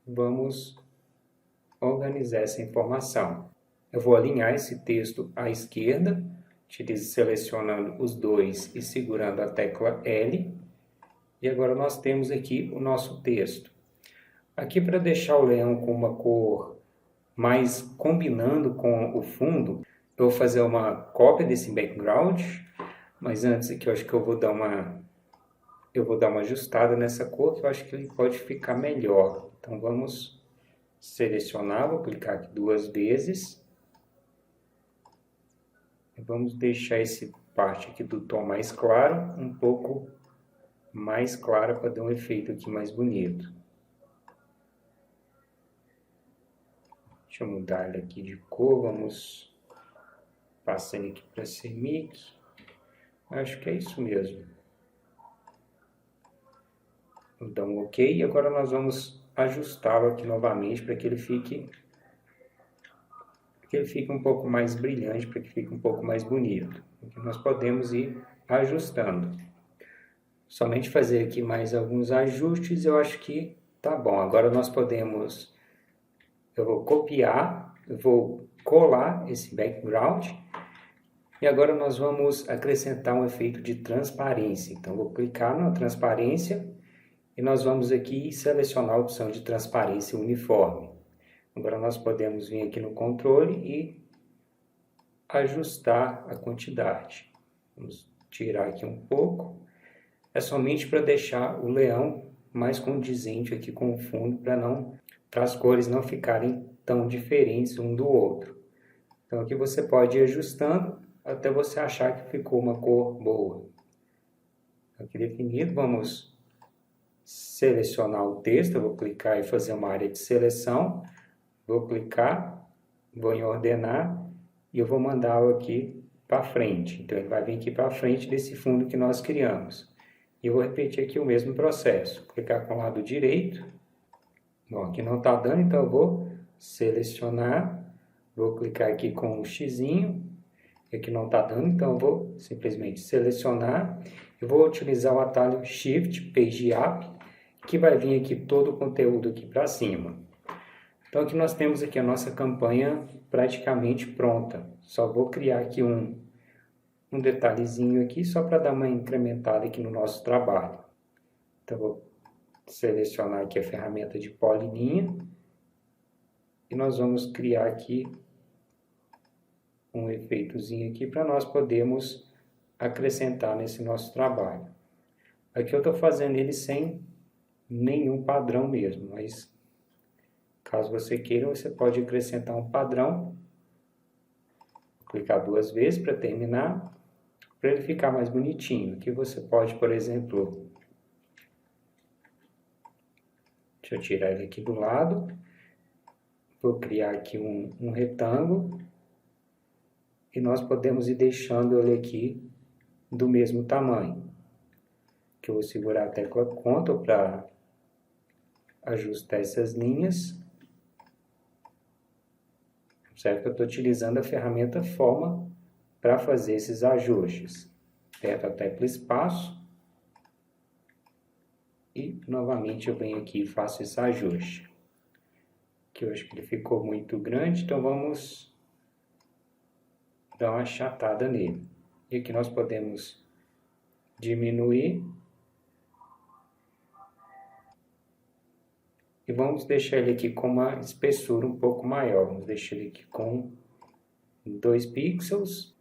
Vamos organizar essa informação. Eu vou alinhar esse texto à esquerda, selecionando os dois e segurando a tecla L. E agora nós temos aqui o nosso texto. Aqui para deixar o leão com uma cor mais combinando com o fundo, eu vou fazer uma cópia desse background, mas antes aqui eu acho que eu vou dar uma ajustada nessa cor, que eu acho que ele pode ficar melhor. Então vamos selecionar, vou clicar aqui 2 vezes. E vamos deixar essa parte aqui do tom mais claro, um pouco mais clara para dar um efeito aqui mais bonito. Deixa eu mudar ele aqui de cor, vamos passar ele aqui para CMYK. Acho que é isso mesmo. Vou dar um OK e agora nós vamos ajustá-lo aqui novamente para que ele fique um pouco mais brilhante, para que fique um pouco mais bonito. Aqui nós podemos ir ajustando. Somente fazer aqui mais alguns ajustes, eu acho que tá bom. Agora nós podemos, eu vou copiar, eu vou colar esse background e agora nós vamos acrescentar um efeito de transparência. Então vou clicar na transparência e nós vamos aqui selecionar a opção de transparência uniforme. Agora nós podemos vir aqui no controle e ajustar a quantidade. Vamos tirar aqui um pouco. É somente para deixar o leão mais condizente aqui com o fundo, para as cores não ficarem tão diferentes um do outro. Então aqui você pode ir ajustando até você achar que ficou uma cor boa. Aqui definido, vamos selecionar o texto, eu vou clicar e fazer uma área de seleção. Vou clicar, vou em ordenar e eu vou mandá-lo aqui para frente. Então ele vai vir aqui para frente desse fundo que nós criamos. E eu vou repetir aqui o mesmo processo. Clicar com o lado direito. Bom, aqui não está dando, então eu vou selecionar. Vou clicar aqui com o xizinho. Aqui não está dando, então eu vou simplesmente selecionar. Eu vou utilizar o atalho Shift Page Up, que vai vir aqui todo o conteúdo aqui para cima. Então aqui nós temos aqui a nossa campanha praticamente pronta. Só vou criar aqui um detalhezinho aqui só para dar uma incrementada aqui no nosso trabalho. Então vou selecionar aqui a ferramenta de polilinha e nós vamos criar aqui um efeitozinho aqui para nós podermos acrescentar nesse nosso trabalho. Aqui eu estou fazendo ele sem nenhum padrão mesmo, mas caso você queira, você pode acrescentar um padrão. Vou clicar 2 vezes para terminar, para ele ficar mais bonitinho. Aqui você pode, por exemplo, deixa eu tirar ele aqui do lado, vou criar aqui um retângulo e nós podemos ir deixando ele aqui do mesmo tamanho. Que eu vou segurar a tecla Ctrl para ajustar essas linhas. Certo? Eu estou utilizando a ferramenta Forma para fazer esses ajustes. Aperto a tecla Espaço e novamente eu venho aqui e faço esse ajuste. Que eu acho que ele ficou muito grande, então vamos dar uma achatada nele. E aqui nós podemos diminuir. E vamos deixar ele aqui com uma espessura um pouco maior. Vamos deixar ele aqui com 2 pixels.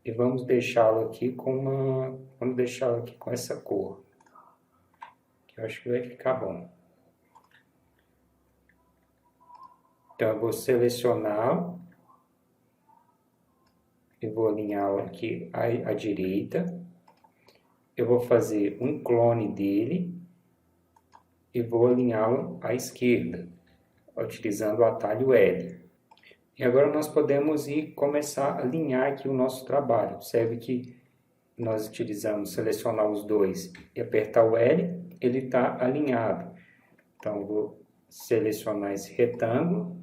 E vamos deixá-lo aqui vamos deixá-lo aqui com essa cor, que eu acho que vai ficar bom. Então eu vou selecioná-lo e vou alinhá-lo aqui à direita. Eu vou fazer um clone dele e vou alinhá-lo à esquerda, utilizando o atalho L. E agora nós podemos começar a alinhar aqui o nosso trabalho. Observe que nós selecionar os dois e apertar o L, ele está alinhado. Então, eu vou selecionar esse retângulo,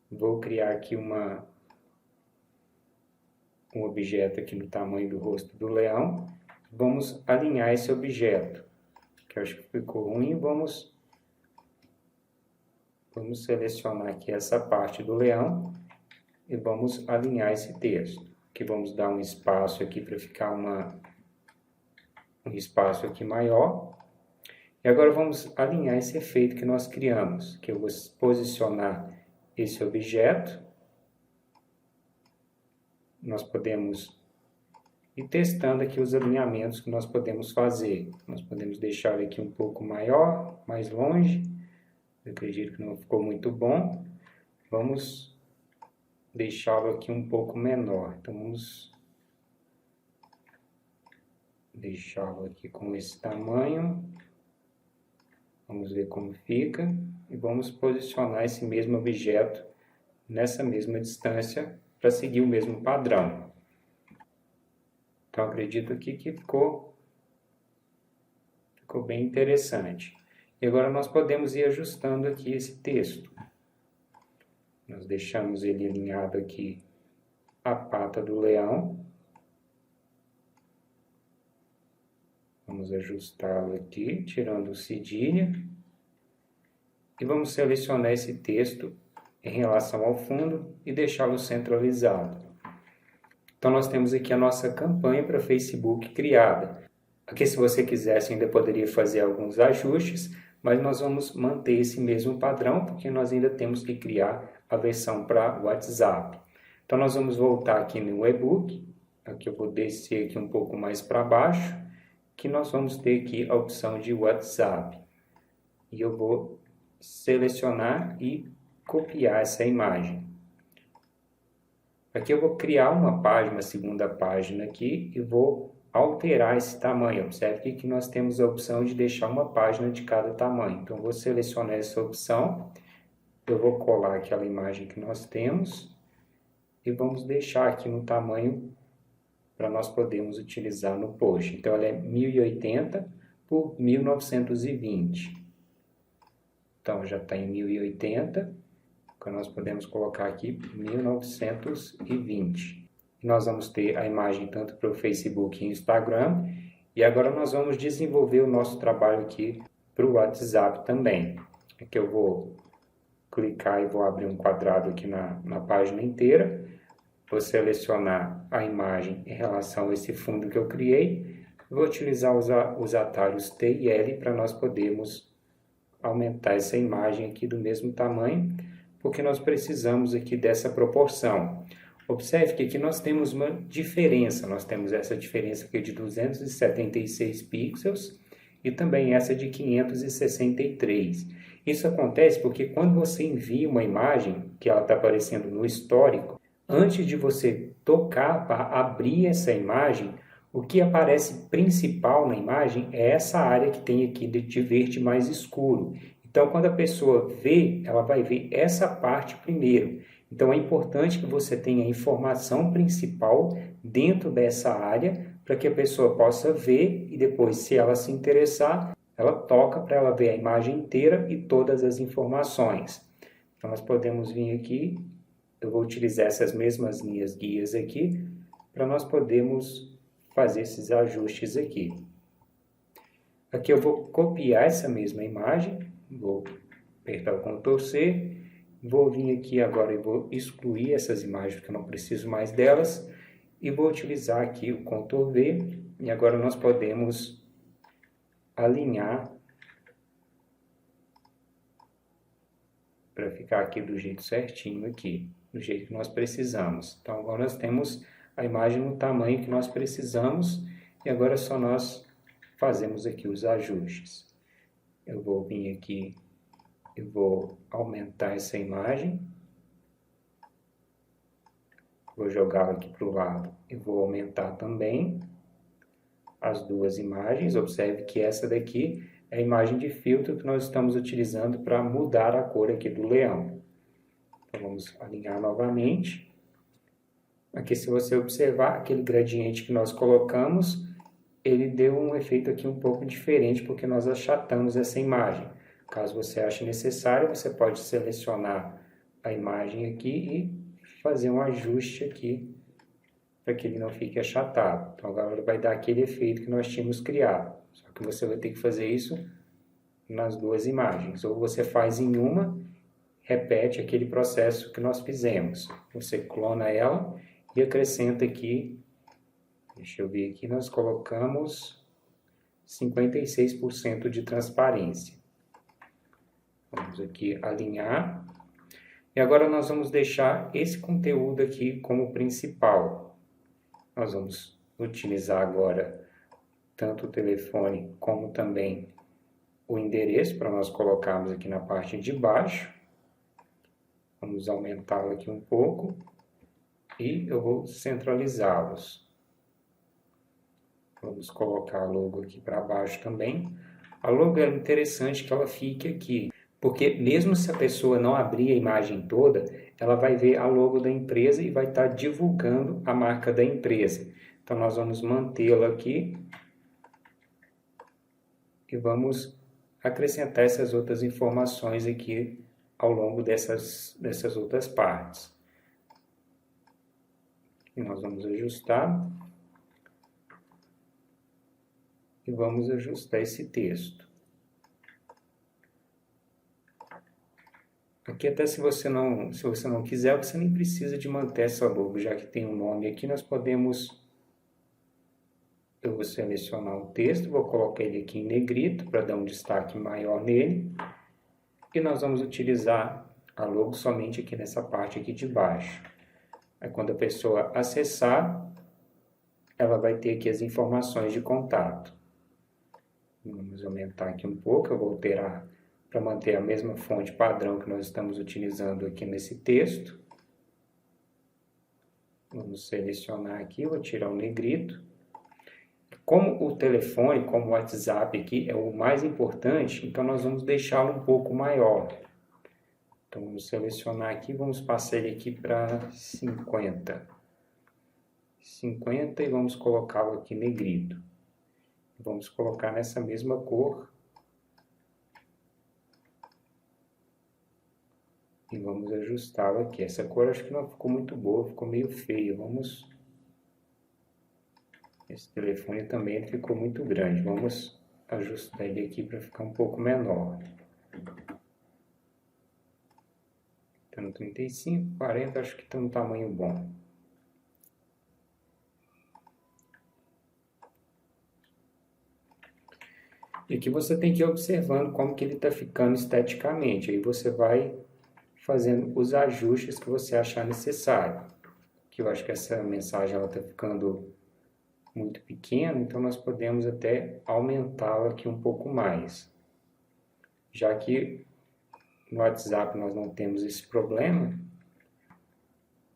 vou criar aqui um objeto aqui no tamanho do rosto do leão. Vamos alinhar esse objeto, que eu acho que ficou ruim. Vamos selecionar aqui essa parte do leão e vamos alinhar esse texto. Aqui vamos dar um espaço aqui para ficar um espaço aqui maior. E agora vamos alinhar esse efeito que nós criamos, que eu vou posicionar esse objeto. Nós podemos ir testando aqui os alinhamentos que nós podemos fazer. Nós podemos deixar ele aqui um pouco maior, mais longe. Eu acredito que não ficou muito bom. Vamos deixá-lo aqui um pouco menor. Então, vamos deixá-lo aqui com esse tamanho. Vamos ver como fica. E vamos posicionar esse mesmo objeto nessa mesma distância para seguir o mesmo padrão. Então, acredito aqui que ficou bem interessante. E agora nós podemos ir ajustando aqui esse texto. Nós deixamos ele alinhado aqui à pata do leão. Vamos ajustá-lo aqui, tirando o cedilha. E vamos selecionar esse texto em relação ao fundo e deixá-lo centralizado. Então, nós temos aqui a nossa campanha para Facebook criada. Aqui, se você quisesse, ainda poderia fazer alguns ajustes, mas nós vamos manter esse mesmo padrão, porque nós ainda temos que criar a versão para WhatsApp. Então, nós vamos voltar aqui no e-book. Aqui eu vou descer aqui um pouco mais para baixo, que nós vamos ter aqui a opção de WhatsApp. E eu vou selecionar e copiar essa imagem. Aqui eu vou criar uma página, uma segunda página aqui, e vou alterar esse tamanho. Observe que nós temos a opção de deixar uma página de cada tamanho. Então, eu vou selecionar essa opção, eu vou colar aquela imagem que nós temos e vamos deixar aqui no tamanho para nós podermos utilizar no post. Então, ela é 1080 por 1920. Então, já está em 1080, então nós podemos colocar aqui 1920. Nós vamos ter a imagem tanto para o Facebook e Instagram. E agora nós vamos desenvolver o nosso trabalho aqui para o WhatsApp também. Aqui eu vou clicar e vou abrir um quadrado aqui na página inteira. Vou selecionar a imagem em relação a esse fundo que eu criei. Vou utilizar os atalhos T e L para nós podermos aumentar essa imagem aqui do mesmo tamanho, porque nós precisamos aqui dessa proporção. Observe que aqui nós temos uma diferença, nós temos essa diferença aqui de 276 pixels e também essa de 563. Isso acontece porque quando você envia uma imagem, que ela está aparecendo no histórico, antes de você tocar para abrir essa imagem, o que aparece principal na imagem é essa área que tem aqui de verde mais escuro. Então, quando a pessoa vê, ela vai ver essa parte primeiro. Então, é importante que você tenha a informação principal dentro dessa área para que a pessoa possa ver e depois, se ela se interessar, ela toca para ela ver a imagem inteira e todas as informações. Então, nós podemos vir aqui, eu vou utilizar essas mesmas linhas guias aqui para nós podermos fazer esses ajustes aqui. Aqui eu vou copiar essa mesma imagem, vou apertar o Ctrl C. Vou vir aqui agora e vou excluir essas imagens, porque eu não preciso mais delas. e vou utilizar aqui o Ctrl V, e agora nós podemos alinhar para ficar aqui do jeito certinho aqui, do jeito que nós precisamos. Então agora nós temos a imagem no tamanho que nós precisamos, e agora é só nós fazemos aqui os ajustes. Eu vou vir aqui e vou aumentar essa imagem. Vou jogá-la aqui para o lado e vou aumentar também as duas imagens. Observe que essa daqui é a imagem de filtro que nós estamos utilizando para mudar a cor aqui do leão. Então vamos alinhar novamente. Aqui, se você observar, aquele gradiente que nós colocamos, ele deu um efeito aqui um pouco diferente, porque nós achatamos essa imagem. Caso você ache necessário, você pode selecionar a imagem aqui e fazer um ajuste aqui, para que ele não fique achatado. Então agora vai dar aquele efeito que nós tínhamos criado. Só que você vai ter que fazer isso nas duas imagens. Ou você faz em uma, repete aquele processo que nós fizemos. Você clona ela e acrescenta aqui, deixa eu ver aqui, nós colocamos 56% de transparência. Vamos aqui alinhar. E agora nós vamos deixar esse conteúdo aqui como principal. Nós vamos utilizar agora tanto o telefone como também o endereço para nós colocarmos aqui na parte de baixo. Vamos aumentá-lo aqui um pouco e eu vou centralizá-los. Vamos colocar a logo aqui para baixo também. A logo é interessante que ela fique aqui, porque mesmo se a pessoa não abrir a imagem toda, ela vai ver a logo da empresa e vai estar divulgando a marca da empresa. Então nós vamos mantê-la aqui e vamos acrescentar essas outras informações aqui ao longo dessas outras partes. E nós vamos ajustar e vamos ajustar esse texto. Aqui até se você não quiser, você nem precisa de manter essa logo, já que tem um nome aqui, nós podemos... Eu vou selecionar o texto, vou colocar ele aqui em negrito para dar um destaque maior nele. E nós vamos utilizar a logo somente aqui nessa parte aqui de baixo. Aí quando a pessoa acessar, ela vai ter aqui as informações de contato. Vamos aumentar aqui um pouco, eu vou alterar para manter a mesma fonte padrão que nós estamos utilizando aqui nesse texto. Vamos selecionar aqui, vou tirar o negrito. Como o telefone, como o WhatsApp aqui é o mais importante, então nós vamos deixá-lo um pouco maior. Então vamos selecionar aqui, vamos passar ele aqui para 50. 50 e vamos colocá-lo aqui negrito. Vamos colocar nessa mesma cor. E vamos ajustá-lo aqui. Essa cor acho que não ficou muito boa, ficou meio feio. Vamos... Esse telefone também ficou muito grande. Vamos ajustar ele aqui para ficar um pouco menor. Está no 35, 40, acho que está no tamanho bom. E aqui você tem que ir observando como que ele está ficando esteticamente. Aí você vai fazendo os ajustes que você achar necessário. Que eu acho que essa mensagem está ficando muito pequena, então nós podemos até aumentá-la aqui um pouco mais. Já que no WhatsApp nós não temos esse problema,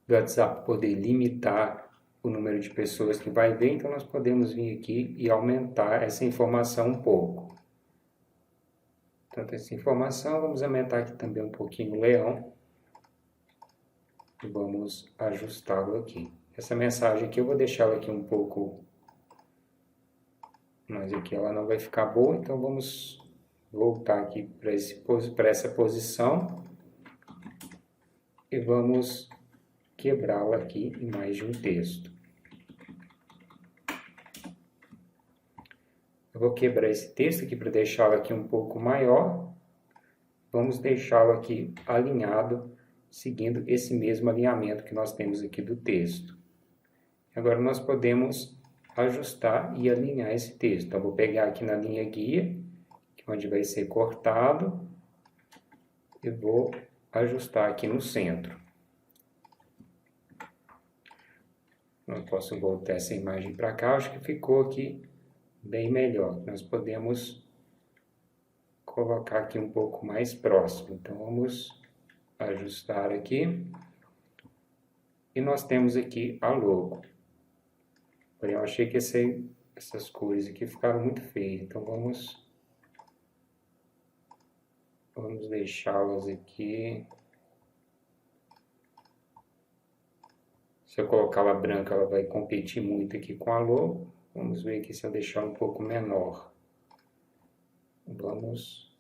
do WhatsApp poder limitar o número de pessoas que vai ver, então nós podemos vir aqui e aumentar essa informação um pouco. Tanto essa informação, vamos aumentar aqui também um pouquinho o leão. E vamos ajustá-lo aqui. Essa mensagem aqui eu vou deixá-la aqui um pouco, mas aqui ela não vai ficar boa, então vamos voltar aqui para essa posição e vamos quebrá-la aqui em mais de um texto. Eu vou quebrar esse texto aqui para deixá-lo aqui um pouco maior. Vamos deixá-lo aqui alinhado, seguindo esse mesmo alinhamento que nós temos aqui do texto. Agora nós podemos ajustar e alinhar esse texto. Então, vou pegar aqui na linha guia, onde vai ser cortado, e vou ajustar aqui no centro. Eu posso voltar essa imagem para cá, acho que ficou aqui bem melhor. Nós podemos colocar aqui um pouco mais próximo. Então, vamos ajustar aqui. E nós temos aqui a logo. Porém, eu achei que essas cores aqui ficaram muito feias. Então, vamos deixá-las aqui. Se eu colocar ela branca, ela vai competir muito aqui com a logo. Vamos ver aqui se eu deixar um pouco menor. Vamos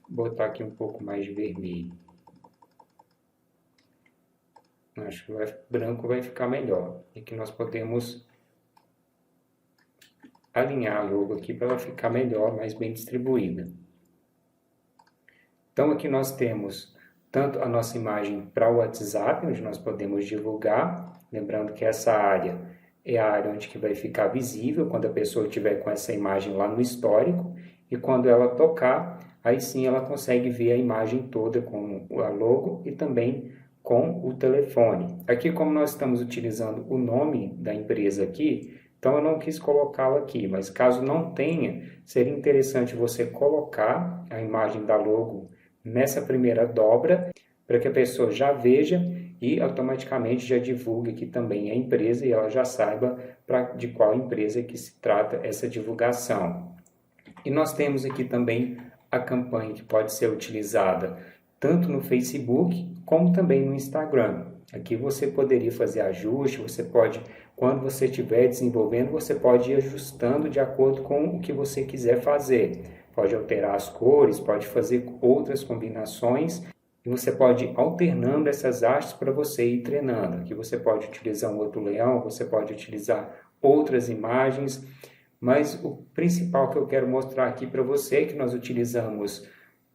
botar aqui um pouco mais de vermelho. Acho que branco vai ficar melhor. E aqui nós podemos alinhar a logo aqui para ela ficar melhor, mais bem distribuída. Então aqui nós temos tanto a nossa imagem para o WhatsApp, onde nós podemos divulgar, lembrando que essa área é a área onde que vai ficar visível quando a pessoa estiver com essa imagem lá no histórico, e quando ela tocar, aí sim ela consegue ver a imagem toda com a logo e também com o telefone. Aqui, como nós estamos utilizando o nome da empresa aqui, então eu não quis colocá-la aqui, mas caso não tenha, seria interessante você colocar a imagem da logo nessa primeira dobra, para que a pessoa já veja e automaticamente já divulgue aqui também a empresa e ela já saiba de qual empresa que se trata essa divulgação. E nós temos aqui também a campanha que pode ser utilizada tanto no Facebook como também no Instagram. Aqui você poderia fazer ajuste, você pode, quando você estiver desenvolvendo, você pode ir ajustando de acordo com o que você quiser fazer. Pode alterar as cores, pode fazer outras combinações e você pode ir alternando essas hastes para você ir treinando. Aqui você pode utilizar um outro leão, você pode utilizar outras imagens, mas o principal que eu quero mostrar aqui para você é que nós utilizamos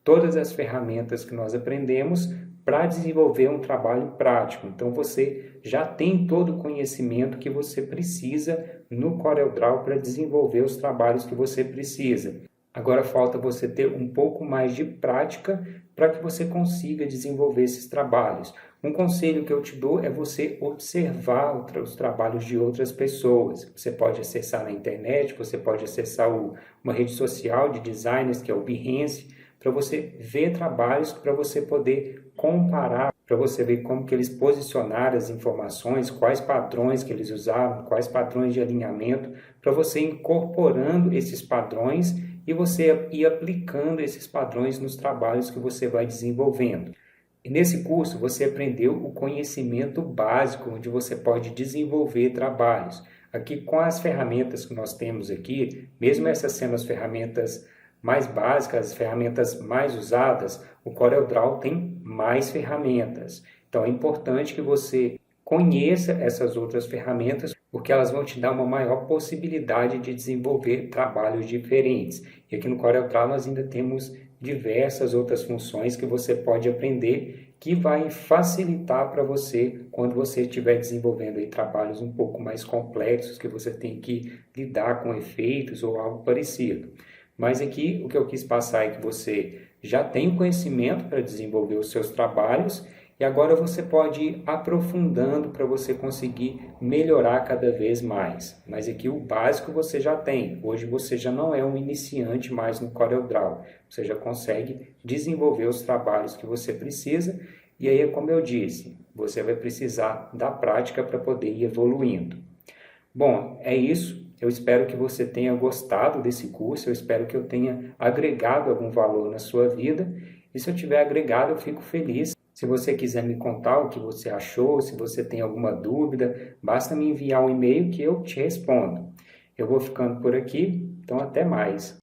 todas as ferramentas que nós aprendemos para desenvolver um trabalho prático. Então, você já tem todo o conhecimento que você precisa no CorelDRAW para desenvolver os trabalhos que você precisa. Agora falta você ter um pouco mais de prática para que você consiga desenvolver esses trabalhos. Um conselho que eu te dou é você observar os trabalhos de outras pessoas. Você pode acessar na internet, você pode acessar uma rede social de designers, que é o Behance, para você ver trabalhos, para você poder comparar, para você ver como que eles posicionaram as informações, quais padrões que eles usaram, quais padrões de alinhamento, para você ir incorporando esses padrões e você ir aplicando esses padrões nos trabalhos que você vai desenvolvendo. E nesse curso você aprendeu o conhecimento básico, onde você pode desenvolver trabalhos. Aqui com as ferramentas que nós temos aqui, mesmo essas sendo as ferramentas mais básicas, as ferramentas mais usadas, o CorelDRAW tem mais ferramentas. Então é importante que você conheça essas outras ferramentas, porque elas vão te dar uma maior possibilidade de desenvolver trabalhos diferentes. E aqui no CorelDRAW nós ainda temos diversas outras funções que você pode aprender, que vai facilitar para você quando você estiver desenvolvendo aí trabalhos um pouco mais complexos, que você tem que lidar com efeitos ou algo parecido. Mas aqui o que eu quis passar é que você já tem conhecimento para desenvolver os seus trabalhos e agora você pode ir aprofundando para você conseguir melhorar cada vez mais. Mas aqui o básico você já tem. Hoje você já não é um iniciante mais no CorelDRAW. Você já consegue desenvolver os trabalhos que você precisa e aí, como eu disse, você vai precisar da prática para poder ir evoluindo. Bom, é isso. Eu espero que você tenha gostado desse curso, eu espero que eu tenha agregado algum valor na sua vida. E se eu tiver agregado, eu fico feliz. Se você quiser me contar o que você achou, se você tem alguma dúvida, basta me enviar um e-mail que eu te respondo. Eu vou ficando por aqui, então até mais.